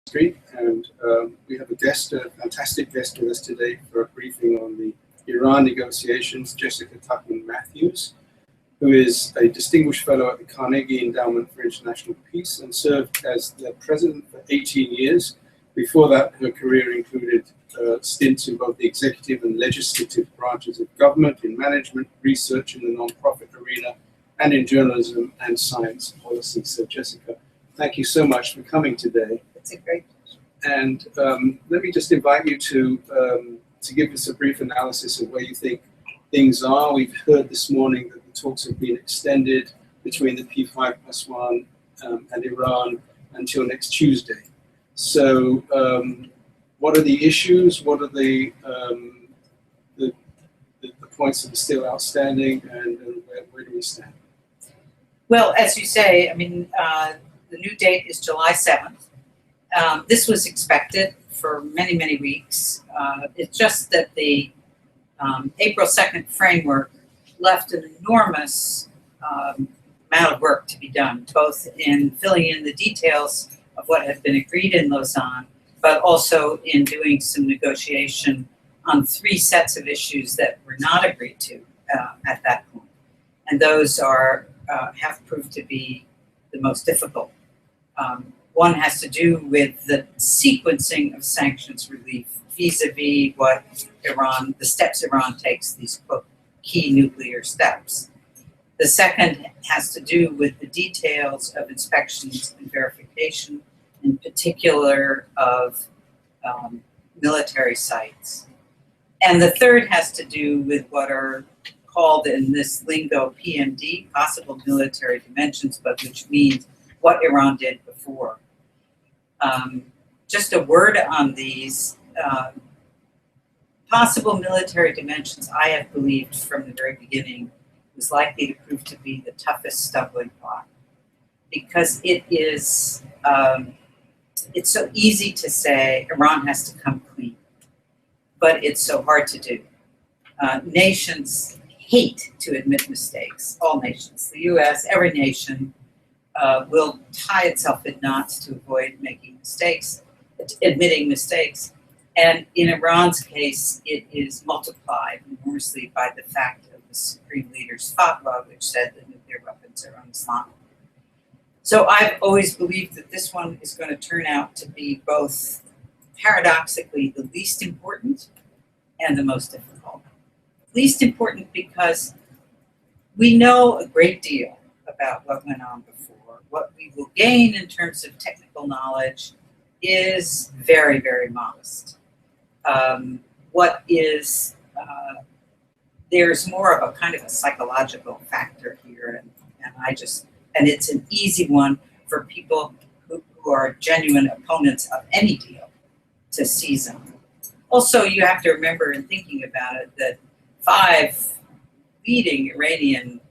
Street, and we have a guest, a fantastic guest with us today for a briefing on the Iran negotiations, Jessica Mathews, who is a distinguished fellow at the Carnegie Endowment for International Peace and served as the president for 18 years. Before that, her career included stints in both the executive and legislative branches of government, in management, research in the nonprofit arena, and in journalism and science policy. So Jessica, thank you so much for coming today. It's a great pleasure. And let me just invite you to give us a brief analysis of where you think things are. We've heard this morning that the talks have been extended between the P5+1 and Iran until next Tuesday. So what are the issues? What are the points that are still outstanding, and where do we stand? Well, as you say, I mean, the new date is July 7th. This was expected for many, many weeks. It's just that the April 2nd framework left an enormous amount of work to be done, both in filling in the details of what had been agreed in Lausanne, but also in doing some negotiation on 3 sets of issues that were not agreed to at that point. And those are have proved to be the most difficult. One has to do with the sequencing of sanctions relief vis-a-vis what Iran, the steps Iran takes, these quote, key nuclear steps. The second has to do with the details of inspections and verification, in particular of military sites. And the third has to do with what are called in this lingo PMD, possible military dimensions, but which means what Iran did before. Just a word on these possible military dimensions. I have believed from the very beginning was likely to prove to be the toughest stumbling block, because it is it's so easy to say Iran has to come clean, but it's so hard to do. Nations hate to admit mistakes. All nations, the U.S., every nation will tie itself in knots to avoid making mistakes, admitting mistakes. And in Iran's case, it is multiplied enormously by the fact of the Supreme Leader's fatwa, which said that nuclear weapons are un-Islamic. So I've always believed that this one is going to turn out to be both paradoxically the least important and the most difficult. Least important because we know a great deal about what went on before. What we will gain in terms of technical knowledge is very, very modest. There's more of a kind of a psychological factor here, and it's an easy one for people who are genuine opponents of any deal to seize on. Also, you have to remember in thinking about it that 5 leading Iranian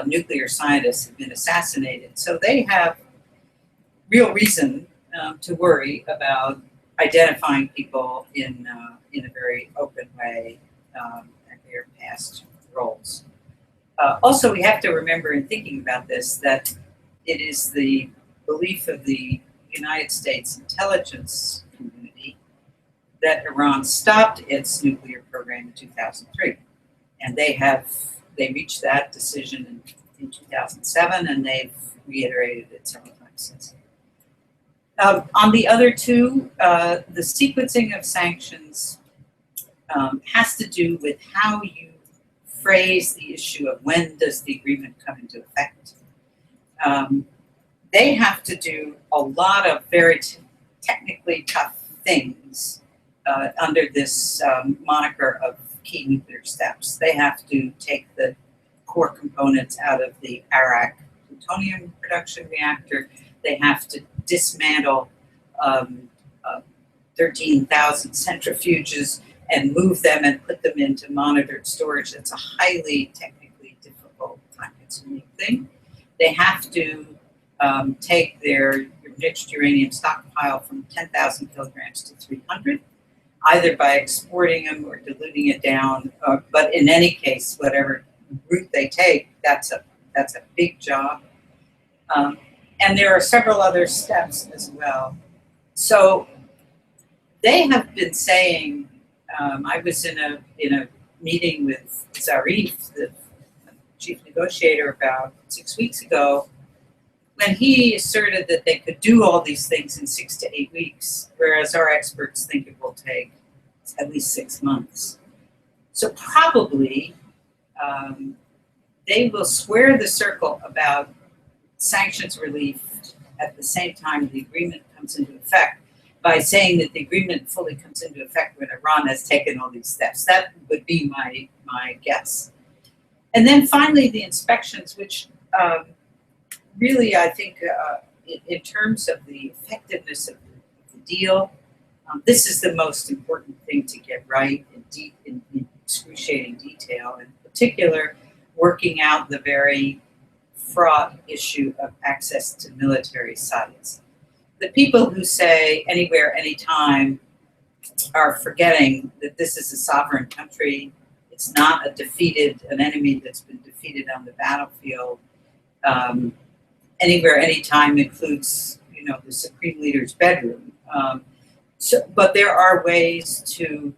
nuclear scientists have been assassinated, so they have real reason to worry about identifying people in a very open way at their past roles. Also, we have to remember in thinking about this that it is the belief of the United States intelligence community that Iran stopped its nuclear program in 2003, and they reached that decision in 2007, and they've reiterated it several times since. On the other 2, the sequencing of sanctions has to do with how you phrase the issue of when does the agreement come into effect. They have to do a lot of very technically tough things under this moniker of key nuclear steps. They have to take the core components out of the Arak plutonium production reactor. They have to dismantle 13,000 centrifuges and move them and put them into monitored storage. That's a highly technically difficult, time-consuming thing. They have to take their enriched uranium stockpile from 10,000 kilograms to 300, either by exporting them or diluting it down. But in any case, whatever route they take, that's a big job. And there are several other steps as well So they have been saying, I was in a meeting with Zarif, the chief negotiator, about 6 weeks ago, when he asserted that they could do all these things in 6 to 8 weeks, whereas our experts think it will take at least 6 months. So probably they will square the circle about sanctions relief at the same time the agreement comes into effect by saying that the agreement fully comes into effect when Iran has taken all these steps. That would be my guess. And then finally, the inspections, which really, I think, in terms of the effectiveness of the deal, this is the most important thing to get right in excruciating detail, in particular, working out the very fraught issue of access to military sites. The people who say anywhere, anytime are forgetting that this is a sovereign country. It's not an enemy that's been defeated on the battlefield. Anywhere, anytime includes, the supreme leader's bedroom. But there are ways to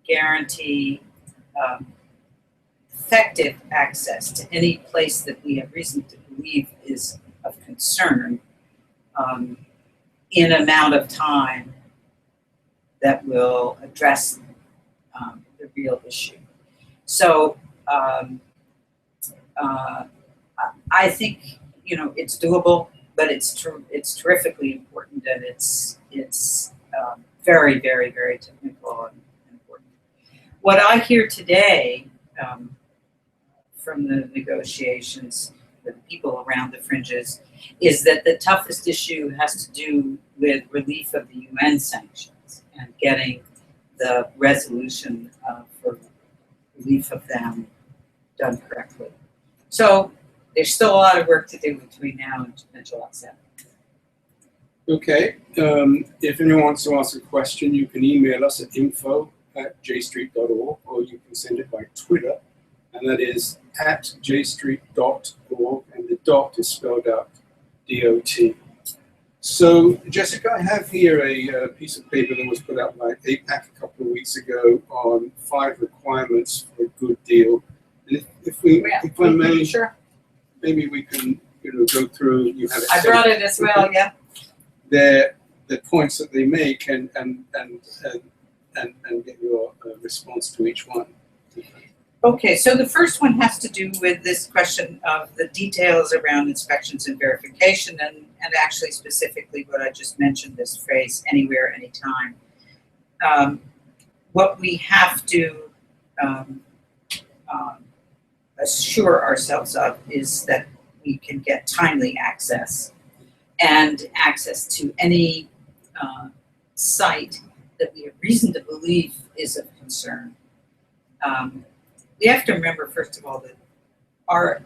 guarantee effective access to any place that we have reason to believe is of concern in an amount of time that will address the real issue. So I think it's doable, but it's terrifically important, and it's very, very, very technical and important. What I hear today from the negotiations with people around the fringes is that the toughest issue has to do with relief of the UN sanctions and getting the resolution for relief of them done correctly. So there's still a lot of work to do between now and July 7th. Okay. If anyone wants to ask a question, you can email us at info@jstreet.org, or you can send it by Twitter, and that is @jstreet.org, and the dot is spelled out DOT. So, Jessica, I have here a piece of paper that was put out by APAC a couple of weeks ago on 5 requirements for a good deal. And if I may, sure. Maybe we can go through. You have it. I brought it as well. Yeah. The points that they make and get your response to each one. Okay, so the first one has to do with this question of the details around inspections and verification, and actually specifically what I just mentioned, this phrase, anywhere, anytime. What we have to assure ourselves of is that we can get timely access and access to any site that we have reason to believe is of concern. We have to remember, first of all, that our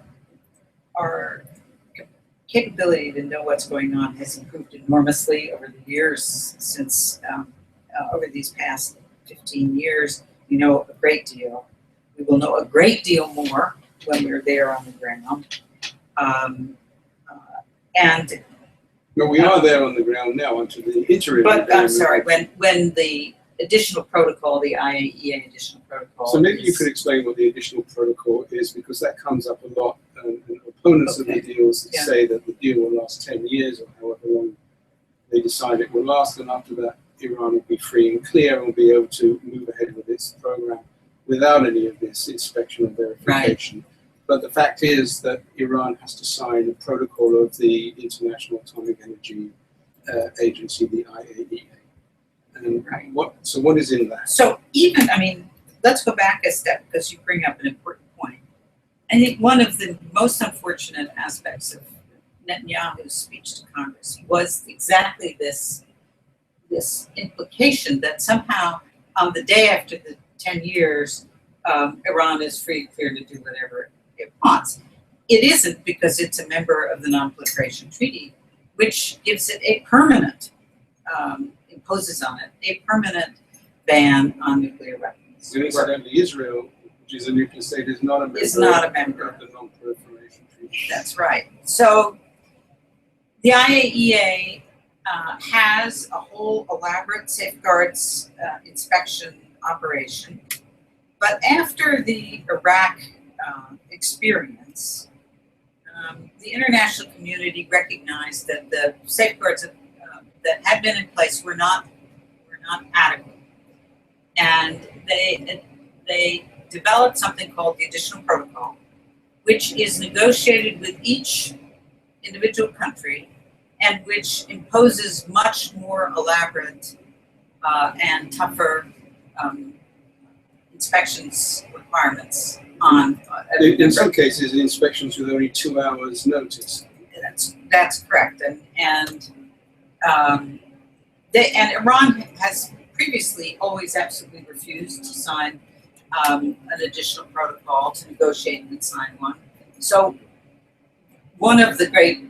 capability to know what's going on has improved enormously over the years. Since over these past 15 years, we know a great deal. We will know a great deal more when we're there on the ground. But we are there on the ground now until the interim. But I'm sorry, when the additional protocol, the IAEA additional protocol. So maybe you could explain what the additional protocol is, because that comes up a lot. And opponents of the deals that say that the deal will last 10 years or however long they decide it will last, and after that, Iran will be free and clear and will be able to move ahead with its program without any of this inspection and verification. Right. But the fact is that Iran has to sign a protocol of the International Atomic Energy Agency, the IAEA. And right. What is in that? So let's go back a step, because you bring up an important point. I think one of the most unfortunate aspects of Netanyahu's speech to Congress was exactly this implication that somehow on the day after the 10 years, Iran is free and clear to do whatever it wants. It isn't, because it's a member of the Non-Proliferation Treaty, which gives it a permanent, imposes on it a permanent ban on nuclear weapons. And incidentally, Israel, which is a nuclear state, is not a member of the Non-Proliferation Treaty. That's right. So the IAEA has a whole elaborate safeguards inspection operation. But after the Iraq experience, the international community recognized that the safeguards that had been in place were not adequate, and they developed something called the additional protocol, which is negotiated with each individual country, and which imposes much more elaborate and tougher inspections requirements on. In some cases, inspections with only 2 hours' notice. That's correct, and Iran has previously always absolutely refused to sign an additional protocol, to negotiate and sign one. So one of the great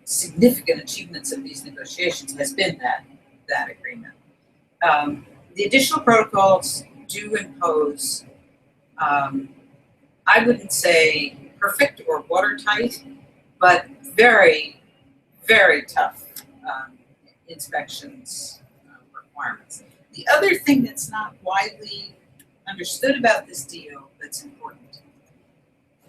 significant achievements of these negotiations has been that agreement. The additional protocols do impose, I wouldn't say perfect or watertight, but very, very tough inspections requirements. The other thing that's not widely understood about this deal that's important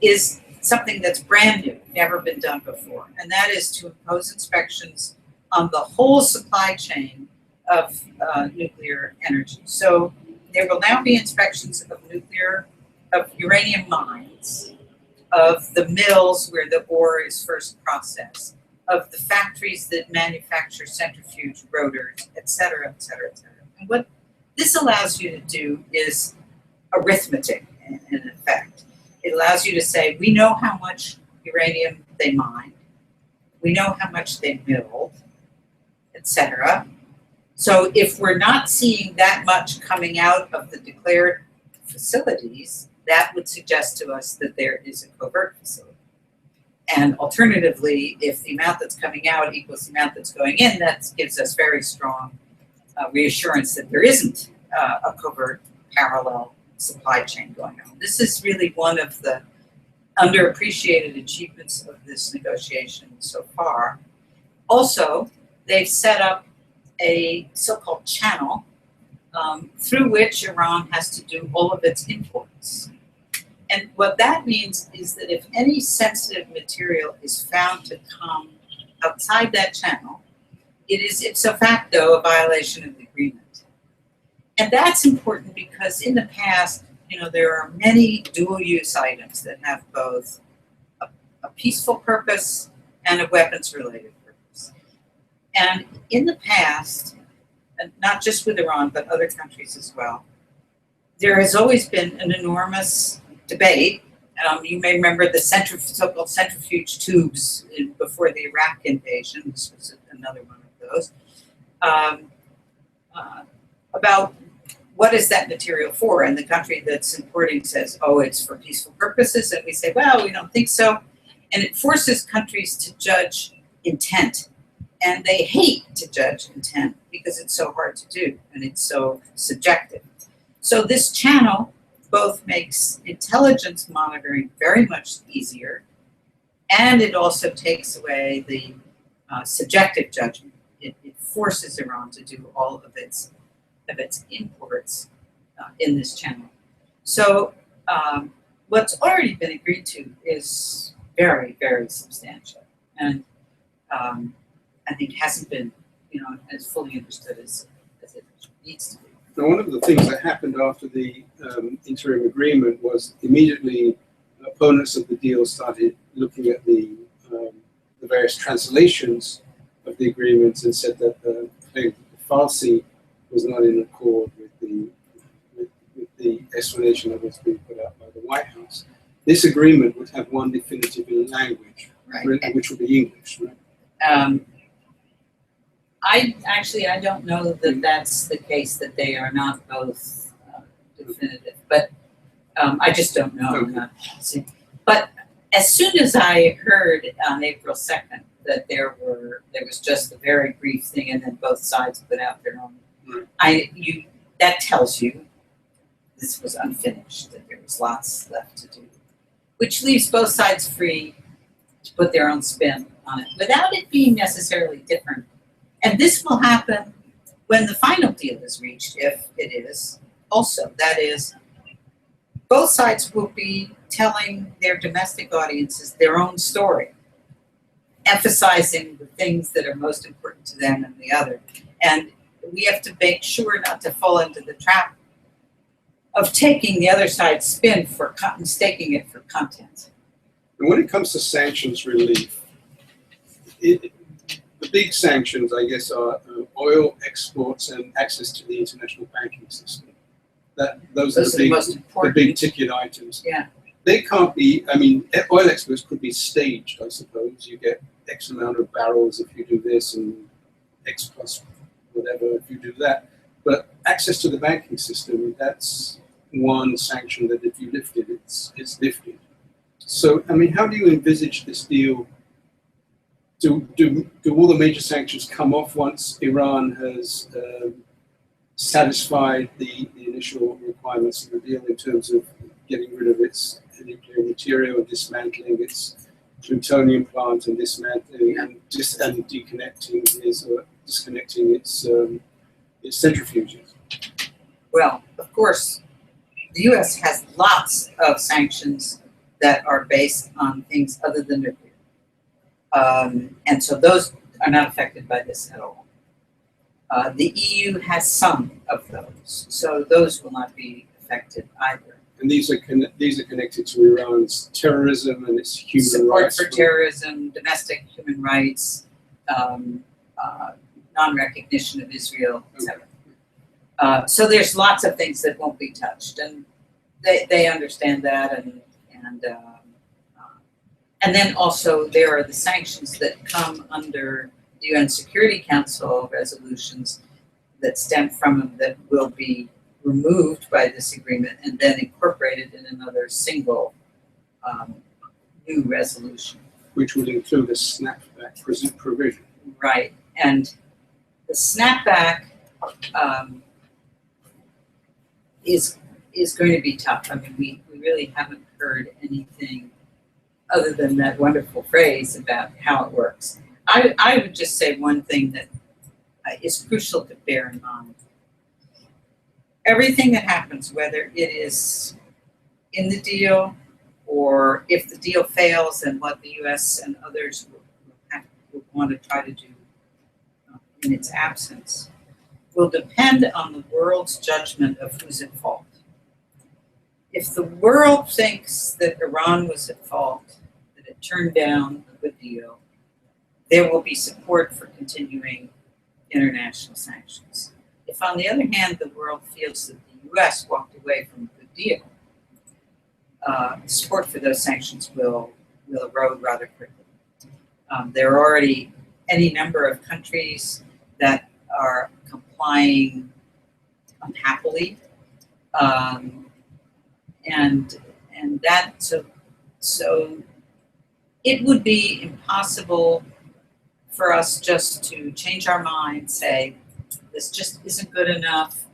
is something that's brand new, never been done before, and that is to impose inspections on the whole supply chain of nuclear energy. So there will now be inspections of uranium mines, of the mills where the ore is first processed, of the factories that manufacture centrifuge rotors, et cetera, et cetera, et cetera. And what this allows you to do is arithmetic, in effect. It allows you to say, we know how much uranium they mined, we know how much they milled, et cetera. So if we're not seeing that much coming out of the declared facilities, that would suggest to us that there is a covert facility. And alternatively, if the amount that's coming out equals the amount that's going in, that gives us very strong reassurance that there isn't a covert parallel supply chain going on. This is really one of the underappreciated achievements of this negotiation so far. Also, they've set up a so-called channel through which Iran has to do all of its imports. And what that means is that if any sensitive material is found to come outside that channel, it is ipso facto a violation of the agreement. And that's important because in the past, there are many dual-use items that have both a peaceful purpose and a weapons-related purpose. And in the past, and not just with Iran, but other countries as well, there has always been an enormous debate. You may remember the so-called centrifuge tubes before the Iraq invasion. This was another one of those. About what is that material for? And the country that's importing says, oh, it's for peaceful purposes. And we say, well, we don't think so. And it forces countries to judge intent. And they hate to judge intent because it's so hard to do and it's so subjective. So this channel both makes intelligence monitoring very much easier, and it also takes away the subjective judgment. It forces Iran to do all of its imports in this channel. So what's already been agreed to is very, very substantial, and I think hasn't been, as fully understood as it needs to be. Now, one of the things that happened after the interim agreement was immediately opponents of the deal started looking at the various translations of the agreements and said that the Farsi was not in accord with the explanation that was being put out by the White House. This agreement would have one definitive language, right, which would be English, right? I don't know that that's the case, that they are not both definitive, but I just don't know. Okay. But as soon as I heard on April 2nd that there was just a very brief thing and then both sides put out their own, that tells you this was unfinished, that there was lots left to do, which leaves both sides free to put their own spin on it without it being necessarily different And this will happen when the final deal is reached, if it is also. That is, both sides will be telling their domestic audiences their own story, emphasizing the things that are most important to them and the other. And we have to make sure not to fall into the trap of taking the other side's spin for mistaking it for content. And when it comes to sanctions relief, the big sanctions, I guess, are oil exports and access to the international banking system. Those are the most important. The big ticket items. Yeah. They can't be, I mean, oil exports could be staged, I suppose. You get X amount of barrels if you do this and X plus whatever if you do that. But access to the banking system, that's one sanction that if you lift it, it's lifted. So, I mean, how do you envisage this deal? Do all the major sanctions come off once Iran has satisfied the initial requirements of the deal in terms of getting rid of its nuclear material and dismantling its plutonium plant and dismantling and disconnecting its centrifuges? Well, of course, the U.S. has lots of sanctions that are based on things other than nuclear. And so those are not affected by this at all. The EU has some of those, so those will not be affected either. And these are connected to Iran's terrorism and its human rights. Support for terrorism, domestic human rights, non-recognition of Israel, etc. So there's lots of things that won't be touched, and they understand that, and then also there are the sanctions that come under the UN Security Council resolutions that stem from them that will be removed by this agreement and then incorporated in another single new resolution. Which would include a snapback provision. Right, and the snapback is going to be tough. I mean, we really haven't heard anything other than that wonderful phrase about how it works. I would just say one thing that is crucial to bear in mind. Everything that happens, whether it is in the deal or if the deal fails and what the U.S. and others will want to try to do in its absence, will depend on the world's judgment of who's at fault. If the world thinks that Iran was at fault, that it turned down a good deal, there will be support for continuing international sanctions. If, on the other hand, the world feels that the U.S. walked away from a good deal, support for those sanctions will erode rather quickly. There are already any number of countries that are complying unhappily, and that so it would be impossible for us just to change our mind, say this just isn't good enough,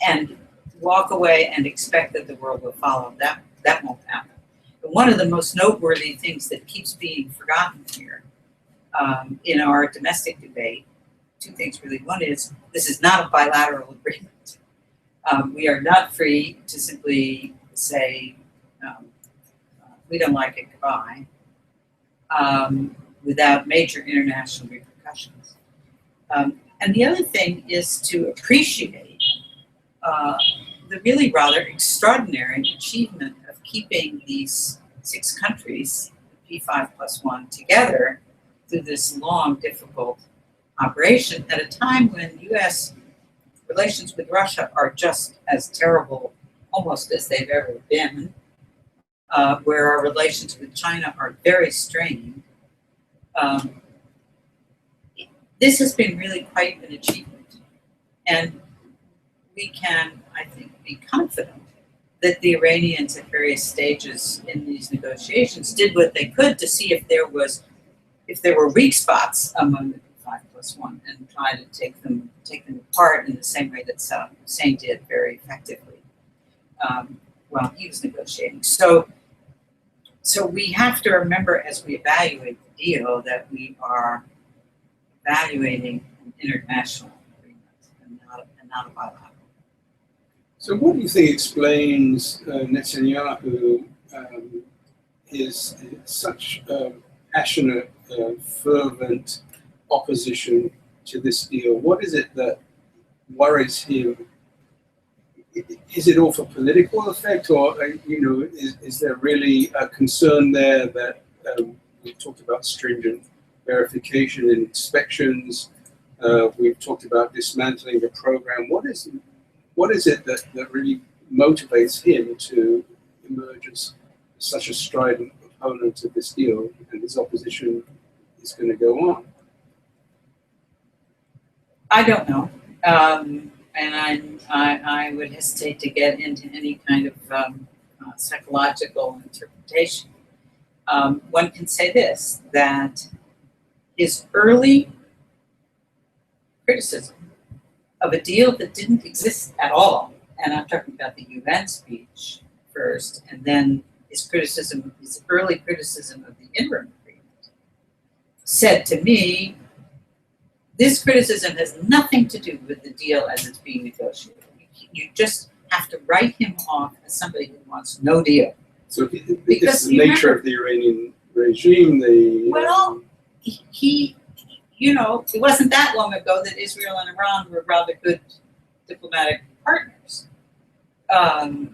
and walk away and expect that the world will follow. That won't happen. But one of the most noteworthy things that keeps being forgotten here in our domestic debate, two things really. One is this is not a bilateral agreement. We are not free to simply say we don't like it, goodbye, without major international repercussions. And the other thing is to appreciate the really rather extraordinary achievement of keeping these 6 countries, P5+1, together through this long, difficult operation at a time when U.S. relations with Russia are just as terrible, almost as they've ever been, where our relations with China are very strained. This has been really quite an achievement. And we can, I think, be confident that the Iranians at various stages in these negotiations did what they could to see if there were weak spots among the P5+1 and try to take them apart in the same way that Saddam Hussein did very effectively while he was negotiating. So we have to remember as we evaluate deal that we are evaluating an international agreement and not a bilateral. So what do you think explains Netanyahu is such passionate, fervent opposition to this deal? What is it that worries him? Is it all for political effect, or is there really a concern there that we've talked about stringent verification and inspections? We've talked about dismantling the program. What is it that really motivates him to emerge as such a strident opponent of this deal, and his opposition is going to go on? I don't know. And I would hesitate to get into any kind of psychological interpretation. One can say this, that his early criticism of a deal that didn't exist at all, and I'm talking about the UN speech first, and then his early criticism of the interim agreement, said to me, this criticism has nothing to do with the deal as it's being negotiated. You just have to write him off as somebody who wants no deal. So because the nature of the Iranian regime, it wasn't that long ago that Israel and Iran were rather good diplomatic partners.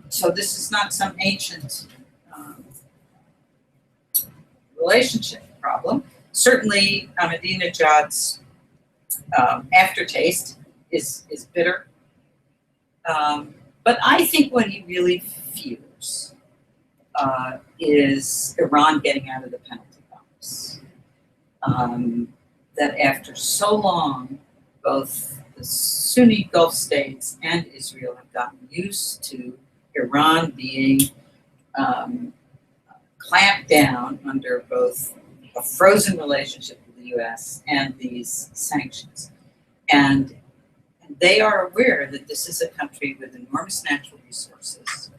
So this is not some ancient relationship problem. Certainly, Ahmadinejad's aftertaste is bitter. But I think what he really fears is Iran getting out of the penalty box. That after so long, both the Sunni Gulf states and Israel have gotten used to Iran being clamped down under both a frozen relationship with the US and these sanctions. And they are aware that this is a country with enormous natural resources,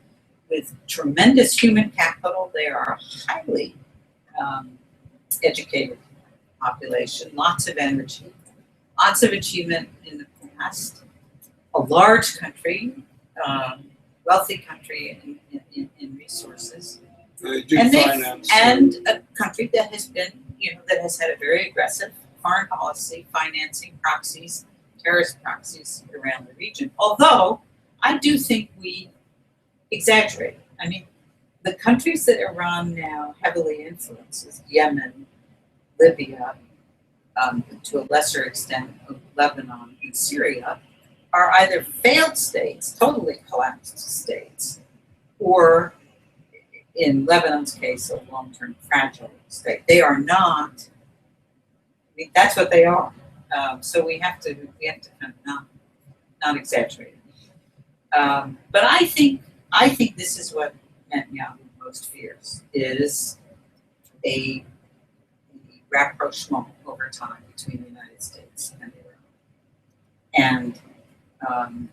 with tremendous human capital. They are a highly educated population, lots of energy, lots of achievement in the past, a large country, wealthy country in resources, and a country that has been, that has had a very aggressive foreign policy, financing proxies, terrorist proxies around the region. Although I do think we exaggerate. I mean, the countries that Iran now heavily influences, Yemen, Libya, to a lesser extent Lebanon and Syria, are either failed states, totally collapsed states, or in Lebanon's case, a long-term fragile state. They are not. I mean, that's what they are. So we have to kind of not exaggerate. But I think this is what Netanyahu most fears, is a rapprochement over time between the United States and Iran. And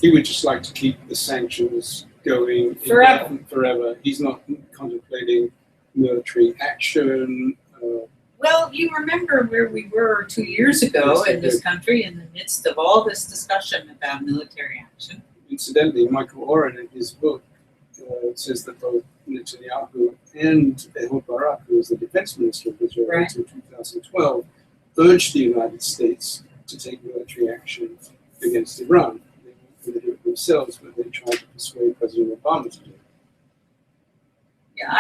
he would just like to keep the sanctions going forever. He's not contemplating military action. Well, you remember where we were 2 years ago in this country in the midst of all this discussion about military action. Incidentally, Michael Oren in his book says that both Netanyahu and Ehud Barak, who was the defense minister of Israel until 2012, urged the United States to take military action against Iran. They wanted to do it themselves, but they tried to persuade President Obama to do it. Yeah,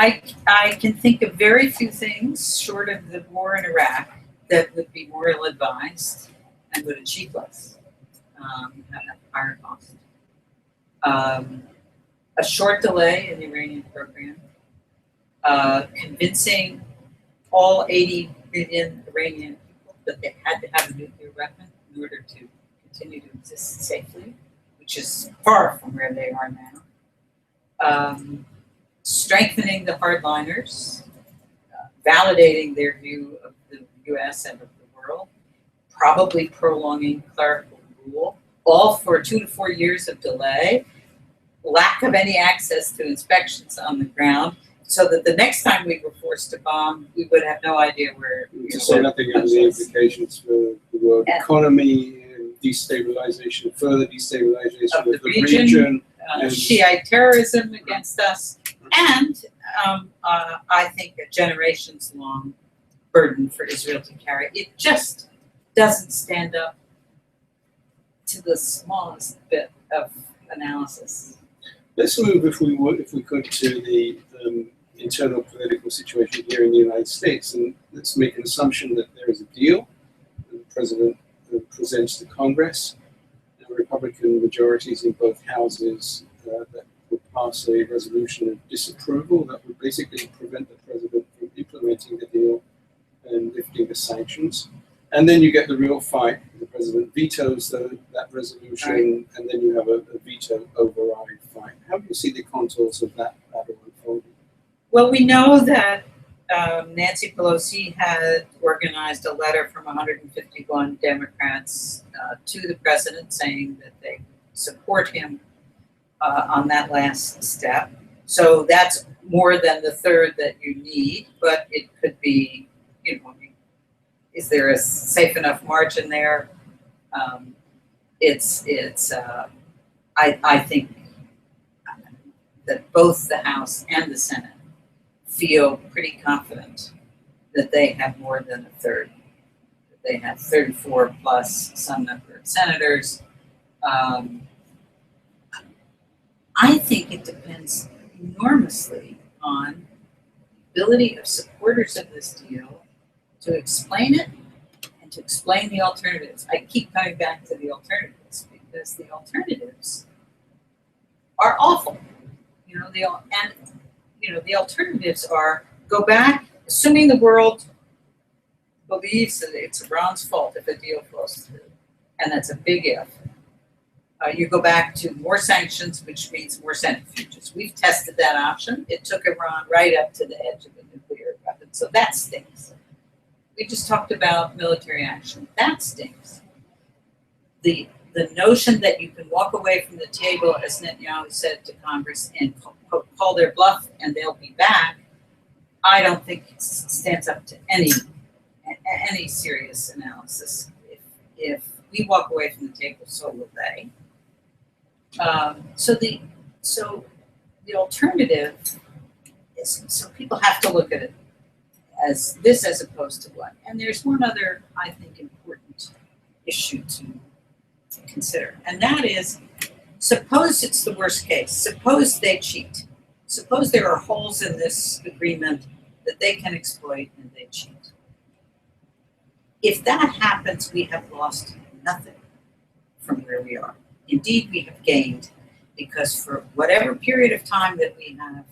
I can think of very few things short of the war in Iraq that would be more ill-advised and would achieve less at a higher cost. A short delay in the Iranian program, convincing all 80 million Iranian people that they had to have a nuclear weapon in order to continue to exist safely, which is far from where they are now. Strengthening the hardliners, validating their view of the US and of the world, probably prolonging clerical rule, all for 2 to 4 years of delay, lack of any access to inspections on the ground, so that the next time we were forced to bomb, we would have no idea where. To say nothing of the implications for the world economy and destabilization, further destabilization of the region. Shiite terrorism against us, and I think a generations-long burden for Israel to carry. It just doesn't stand up to the smallest bit of analysis. Let's move, if we could, to the internal political situation here in the United States, and let's make an assumption that there is a deal. The president presents to Congress, Republican majorities in both houses that would pass a resolution of disapproval that would basically prevent the president from implementing the deal and lifting the sanctions. And then you get the real fight. The president vetoes that resolution, right, and then you have a veto override fight. How do you see the contours of that battle unfolding? Well, we know that Nancy Pelosi had organized a letter from 151 Democrats to the president saying that they support him on that last step. So that's more than the third that you need, but it could be, is there a safe enough margin there? I think that both the House and the Senate feel pretty confident that they have more than a third. They have 34 plus some number of senators. I think it depends enormously on the ability of supporters of this deal to explain it and to explain the alternatives. I keep coming back to the alternatives because the alternatives are awful. The alternatives are go back, assuming the world believes that it's Iran's fault if a deal falls through, and that's a big if. You go back to more sanctions, which means more centrifuges. We've tested that option. It took Iran right up to the edge of a nuclear weapon, so that stinks. We just talked about military action. That stinks. The notion that you can walk away from the table, as Netanyahu said to Congress, and call their bluff and they'll be back, I don't think it stands up to any serious analysis. If we walk away from the table, so will they. So the alternative is, so people have to look at it as this as opposed to what. And there's one other, I think, important issue to consider, and that is, suppose it's the worst case. Suppose they cheat. Suppose there are holes in this agreement that they can exploit and they cheat. If that happens, we have lost nothing from where we are. Indeed, we have gained, because for whatever period of time that we have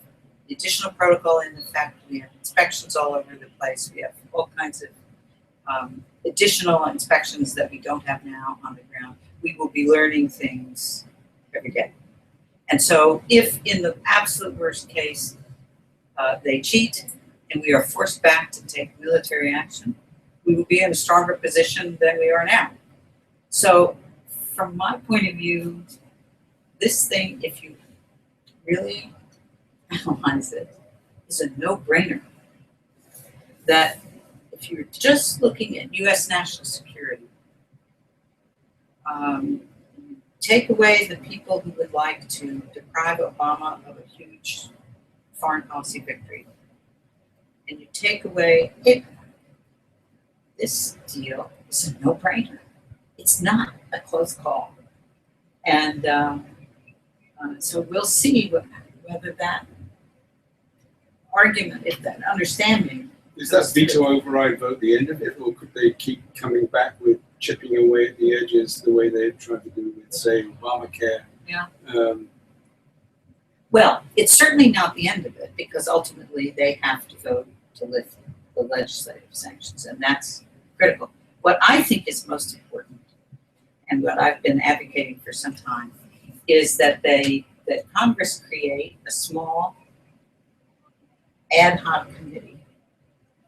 the additional protocol in effect, we have inspections all over the place, we have all kinds of additional inspections that we don't have now on the ground. We will be learning things every day. And so if in the absolute worst case they cheat and we are forced back to take military action, we will be in a stronger position than we are now. So from my point of view, this thing, if you really analyze it, is a no-brainer. That if you're just looking at U.S. national security, take away the people who would like to deprive Obama of a huge foreign policy victory, and you take away it, this deal is a no-brainer. It's not a close call. And so we'll see whether that argument, if that understanding. Is that veto override vote the end of it, or could they keep coming back with chipping away at the edges the way they tried to do with, say, Obamacare? Yeah. Well, it's certainly not the end of it, because ultimately they have to vote to lift the legislative sanctions, and that's critical. What I think is most important, and what I've been advocating for some time, is that Congress create a small ad hoc committee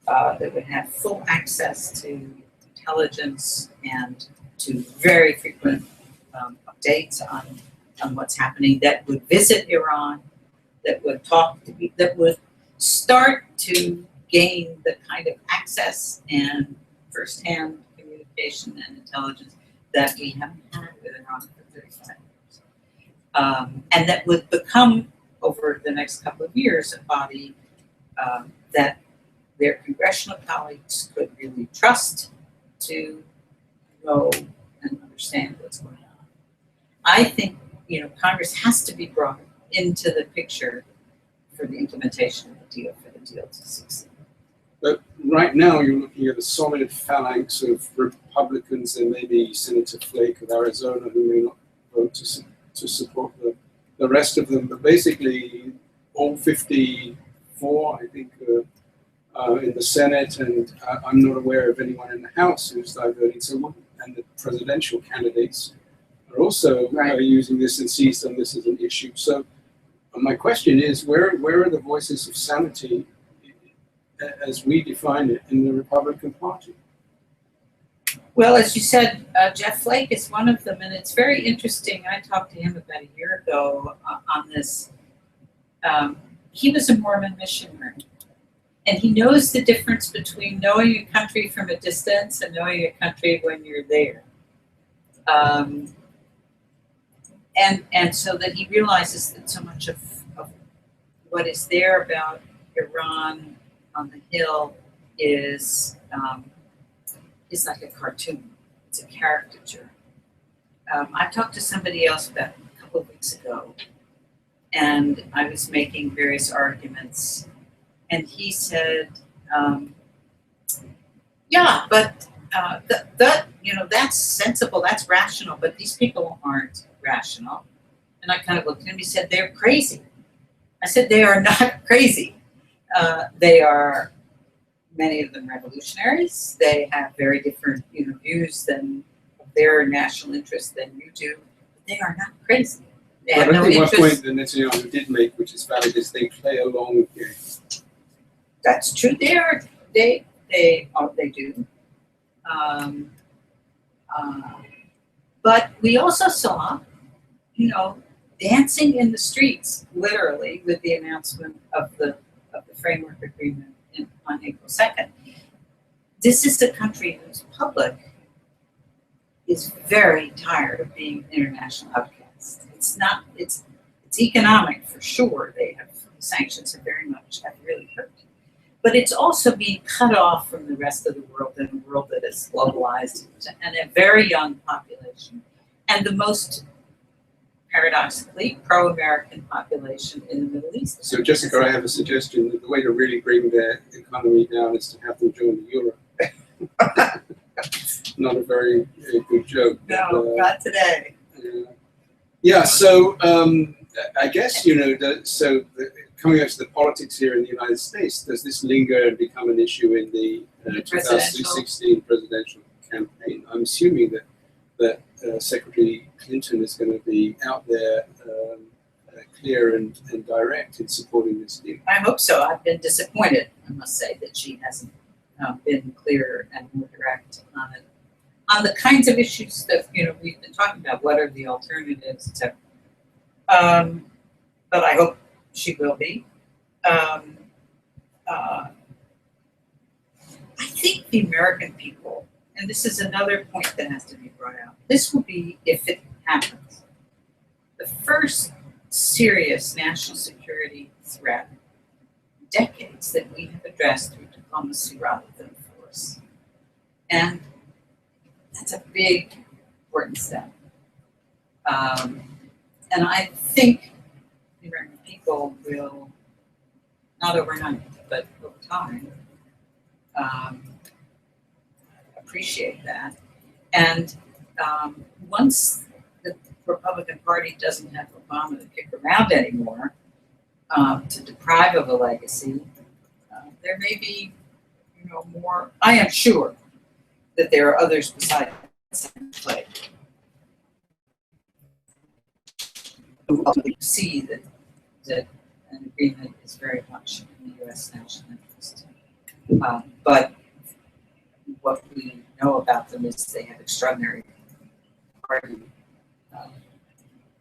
that would have full access to intelligence and to very frequent updates on what's happening, that would visit Iran, that would talk to people, that would start to gain the kind of access and firsthand communication and intelligence that we haven't had with Iran for 35 years. And that would become, over the next couple of years, a body that their congressional colleagues could really trust to know and understand what's going on. I think, Congress has to be brought into the picture for the implementation of the deal, for the deal to succeed. But right now, you're looking at a solid phalanx of Republicans and maybe Senator Flake of Arizona who may not vote to support the rest of them. But basically, all 54, I think, in the Senate, and I'm not aware of anyone in the House who's diverting. So, and the presidential candidates are also using this and sees them this as an issue. So, my question is, where are the voices of sanity as we define it in the Republican Party? Well, as you said, Jeff Flake is one of them, and it's very interesting. I talked to him about a year ago on this. He was a Mormon missionary, and he knows the difference between knowing a country from a distance and knowing a country when you're there. And so that he realizes that so much of what is there about Iran on the Hill is like a cartoon. It's a caricature. I talked to somebody else about a couple of weeks ago, and I was making various arguments, and he said, "Yeah, but that's sensible, that's rational, but these people aren't rational." And I kind of looked at him. He said, "They're crazy." I said, "They are not crazy. They are, many of them, revolutionaries. They have very different views than their national interests than you do. But they are not crazy. They have no interest." One point that Netanyahu did make, which is valid, is they play a long game. That's true. They do. But we also saw, dancing in the streets, literally, with the announcement of the framework agreement on April 2nd. This is a country whose public is very tired of being an international outcast. It's economic for sure. Sanctions have really hurt. But it's also being cut off from the rest of the world in a world that is globalized and a very young population. And the most, paradoxically, pro-American population in the Middle East. So, Jessica, I have a suggestion. The way to really bring their economy down is to have them join the euro. Not a very good joke. No, not today. So I guess, coming up to the politics here in the United States, does this linger and become an issue in the 2016 presidential campaign? I'm assuming that Secretary Clinton is going to be out there clear and direct in supporting this deal. I hope so. I've been disappointed, I must say, that she hasn't been clear and more direct on it. On the kinds of issues that we've been talking about, what are the alternatives, etc. But I hope she will be. I think the American people, and this is another point that has to be brought out, this will be, if it happens, the first serious national security threat in decades that we have addressed through diplomacy rather than force. And that's a big, important step. And I think the American people will, not overnight, but over time, appreciate that. And once the Republican Party doesn't have Obama to kick around anymore, to deprive of a legacy, there may be, more. I am sure that there are others besides Flake who ultimately see that an agreement is very much in the U.S. national interest. But what we know about them is they have extraordinary party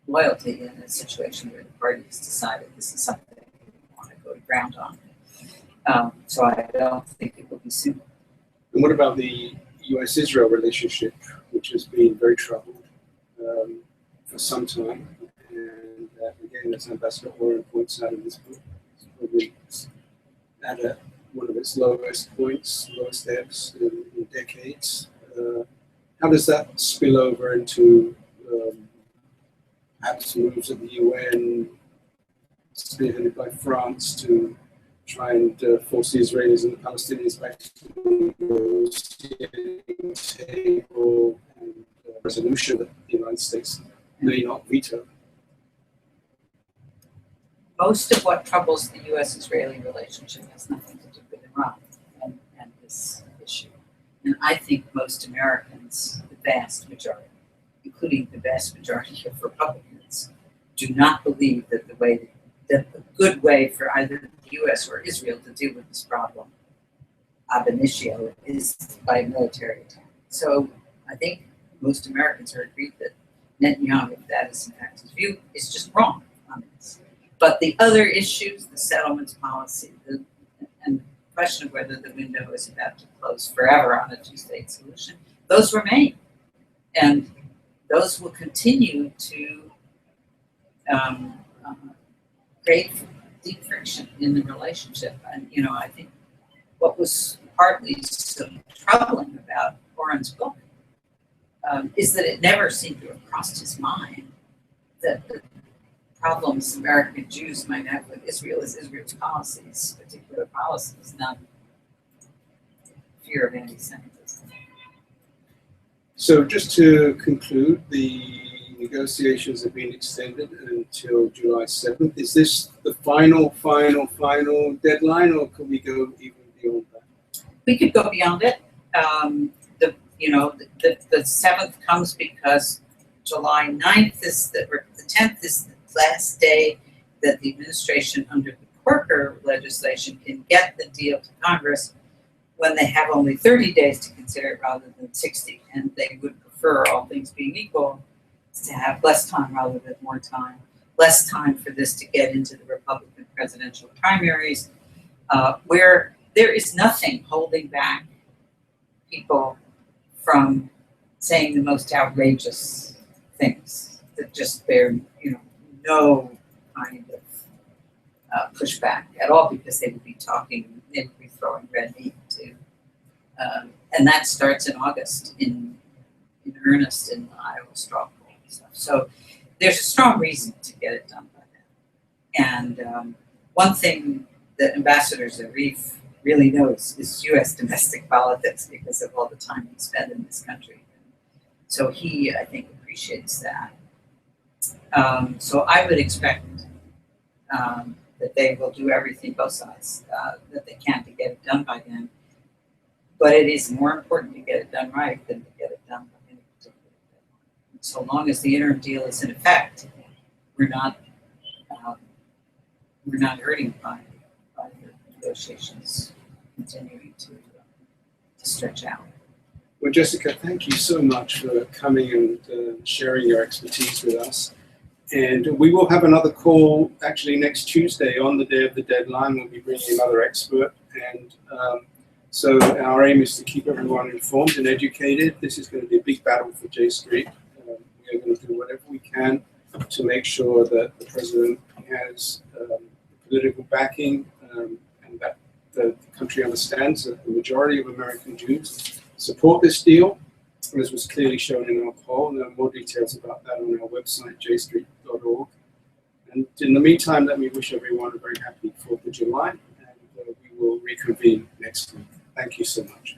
loyalty in a situation where the party has decided this is something they want to go to ground on. So I don't think it will be soon. And what about the US-Israel relationship, which has been very troubled for some time? And again, as Ambassador Warren points out in this book, it's probably at one of its lowest points, lowest ebbs in decades. How does that spill over into perhaps moves at the UN, spearheaded by France, to try and force the Israelis and the Palestinians back to the negotiating table, and resolution that the United States may not veto? Most of what troubles the US-Israeli relationship has nothing to do with Iran and this issue. And I think most Americans, the vast majority, including the vast majority of Republicans, do not believe that that a good way for either the US or Israel to deal with this problem ab initio is by military attack. So I think most Americans are agreed that Netanyahu, if that is in fact his view, is just wrong on this. But the other issues, the settlements policy, and the question of whether the window is about to close forever on a two-state solution, those remain. And those will continue to create deep friction in the relationship. And, I think what was partly so troubling about Oren's book is that it never seemed to have crossed his mind that the problems American Jews might have with Israel is Israel's policies, particular policies, not fear of anti-Semitism. So just to conclude, the negotiations have been extended until July 7th. Is this the final deadline, or could we go even beyond that? We could go beyond it. The 7th comes because July 9th is the 10th is the last day that the administration under the Corker legislation can get the deal to Congress when they have only 30 days to consider it rather than 60. And they would prefer, all things being equal, to have less time rather than more time. Less time for this to get into the Republican presidential primaries, where there is nothing holding back people from saying the most outrageous things that just bear, no kind of pushback at all, because they would be throwing red meat too. And that starts in August in earnest in the Iowa straw poll and stuff. So there's a strong reason to get it done by then. And one thing that Ambassador Zarif really knows is U.S. domestic politics, because of all the time he spent in this country. So he, I think, appreciates that. So I would expect that they will do everything, both sides, that they can to get it done by then. But it is more important to get it done right than to get it done by any particular deadline. So long as the interim deal is in effect, we're not hurting by the negotiations continuing to stretch out. Well, Jessica, thank you so much for coming and sharing your expertise with us. And we will have another call actually next Tuesday on the day of the deadline. We'll be bringing another expert. And so our aim is to keep everyone informed and educated. This is going to be a big battle for J Street. We are going to do whatever we can to make sure that the president has political backing and that the country understands that the majority of American Jews support this deal, as was clearly shown in our poll. There are more details about that on our website, jstreet.org. And in the meantime, let me wish everyone a very happy 4th of July, and we will reconvene next week. Thank you so much.